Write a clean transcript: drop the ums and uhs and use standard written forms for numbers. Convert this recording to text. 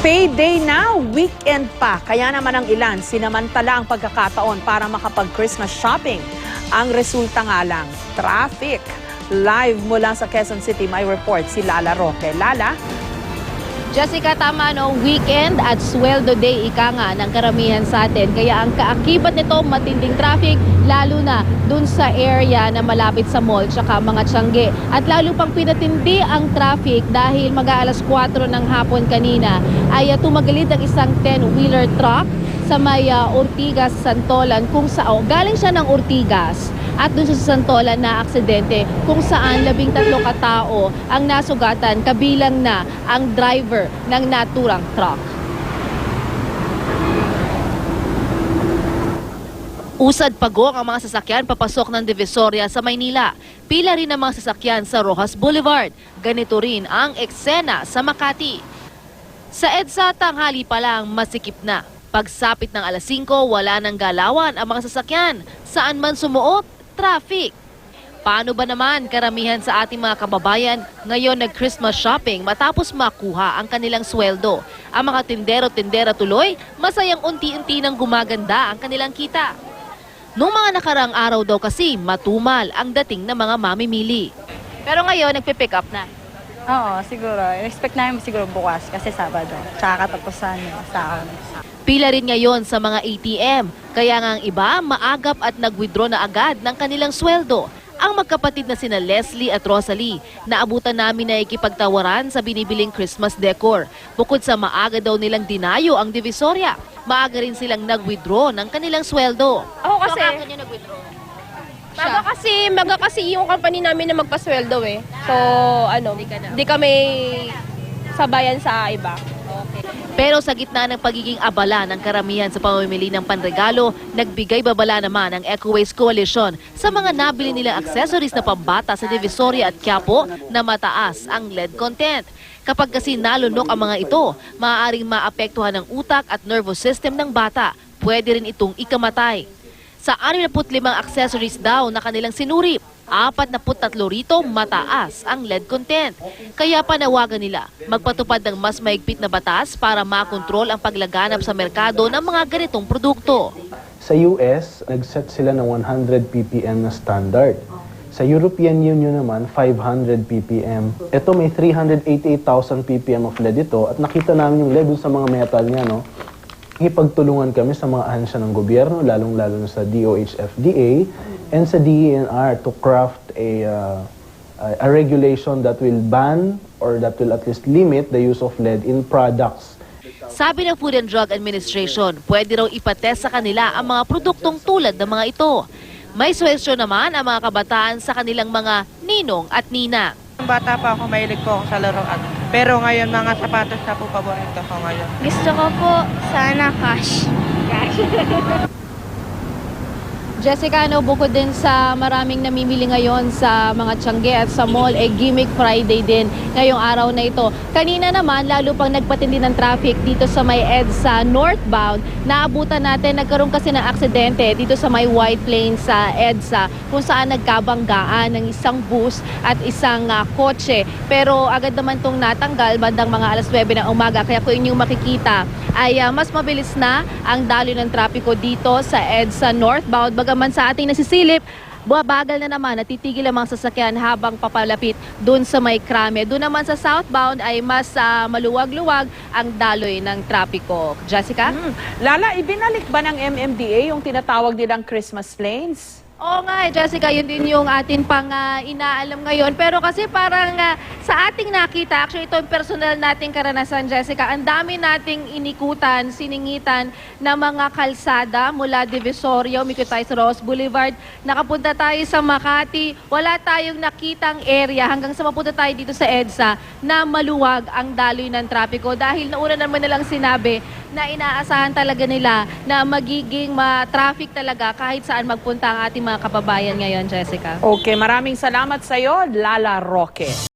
Payday na, weekend pa. Kaya naman ang ilan, sinamantala ang pagkakataon para makapag-Christmas shopping. Ang resulta nga lang, traffic. Live mula sa Quezon City, may report si Lala Roque. Lala? Jessica, tama no, weekend at sweldo day ika nga ng karamihan sa atin. Kaya ang kaakibat nito, matinding traffic, lalo na dun sa area na malapit sa mall tsaka mga tiyangge. At lalo pang pinatindi ang traffic dahil mag-aalas 4 ng hapon kanina ay tumagalit ang isang 10-wheeler truck sa may Ortigas, Santolan, kung saan galing siya ng Ortigas at doon sa Santolan na aksidente kung saan 13 katao ang nasugatan, kabilang na ang driver ng naturang truck. Usad pagong ang mga sasakyan papasok ng Divisoria sa Maynila. Pila rin ang mga sasakyan sa Rojas Boulevard. Ganito rin ang eksena sa Makati. Sa EDSA, tanghali pa lang masikip na. Pagsapit ng alas 5, wala nang galawan ang mga sasakyan. Saan man sumuot, traffic. Paano ba naman karamihan sa ating mga kababayan ngayon nag-Christmas shopping matapos makuha ang kanilang sweldo? Ang mga tindero-tindera tuloy, masayang unti-unti nang gumaganda ang kanilang kita. Noong mga nakarang araw daw kasi, matumal ang dating ng mga mamimili. Pero ngayon, nagpipick up na. Oo, siguro. Expect namin siguro bukas kasi Sabado. Tsaka katapusan sa Pila rin ngayon sa mga ATM, kaya nga ang iba maagap at nag-withdraw na agad ng kanilang sweldo. Ang magkapatid na sina Leslie at Rosalie, naabutan namin na ikipagtawaran sa binibiling Christmas decor. Bukod sa maaga daw nilang dinayo ang Divisoria, maaga rin silang nag-withdraw ng kanilang sweldo. Ako kasi, nag-withdraw? maga kasi yung company namin na magpasweldo eh. So, di kami sabayan sa iba. Pero sa gitna ng pagiging abala ng karamihan sa pamimili ng panregalo, nagbigay babala naman ang Ecoways Coalition sa mga nabili nilang accessories na pambata sa Divisoria at Quiapo na mataas ang lead content. Kapag kasi nalunok ang mga ito, maaaring maapektuhan ang utak at nervous system ng bata. Pwede rin itong ikamatay. Sa 65 accessories daw na kanilang sinuri, 43 rito mataas ang lead content. Kaya panawagan nila magpatupad ng mas maigpit na batas para makontrol ang paglaganap sa merkado ng mga ganitong produkto. Sa US, nag-set sila ng 100 ppm na standard. Sa European Union naman, 500 ppm. Ito may 388,000 ppm of lead ito at nakita namin yung lead sa mga metal niya, no? Ipagtulungan kami sa mga ahensya ng gobyerno, lalong-lalo na sa DOH, FDA, and sa DENR to craft a regulation that will ban or that will at least limit the use of lead in products. Sabi ng Food and Drug Administration, pwede raw ipatest sa kanila ang mga produktong tulad ng mga ito. May suwestyon naman ang mga kabataan sa kanilang mga ninong at nina. Bata pa ako, mahilig po ako sa laruan. Pero ngayon, mga sapatos na po paborito ko ngayon. Gusto ko po sana cash. Jessica, bukod din sa maraming namimili ngayon sa mga tiyangge at sa mall, Gimmick Friday din ngayong araw na ito. Kanina naman, lalo pang nagpatindi ng traffic dito sa may EDSA northbound. Naabutan natin, nagkaroon kasi ng aksidente dito sa may White Plains sa EDSA kung saan nagkabanggaan ng isang bus at isang kotse. Pero agad naman itong natanggal bandang mga alas 9 ng umaga. Kaya kung inyong makikita ay mas mabilis na ang daloy ng trapiko dito sa EDSA northbound. Bagaman sa ating nasisilip, bagal na naman, natitigil ang mga sasakyan habang papalapit dun sa may Krame. Doon naman sa southbound ay mas maluwag-luwag ang daloy ng trapiko. Jessica? Lala, ibinalik ba ng MMDA yung tinatawag nilang Christmas lanes? Oo nga, Jessica, yun din yung atin pang inaalam ngayon. Pero kasi parang sa ating nakita, actually ito yung personal nating karanasan, Jessica, ang dami nating inikutan, siningitan na mga kalsada mula Divisoria, umikot tayo sa Ross Boulevard, nakapunta tayo sa Makati, wala tayong nakitang area hanggang sa mapunta tayo dito sa EDSA na maluwag ang daloy ng trapiko dahil nauna naman nilang sinabi na inaasahan talaga nila na magiging traffic talaga kahit saan magpunta ang ating mga kababayan ngayon, Jessica. Okay, maraming salamat sa iyo, Lala Roque.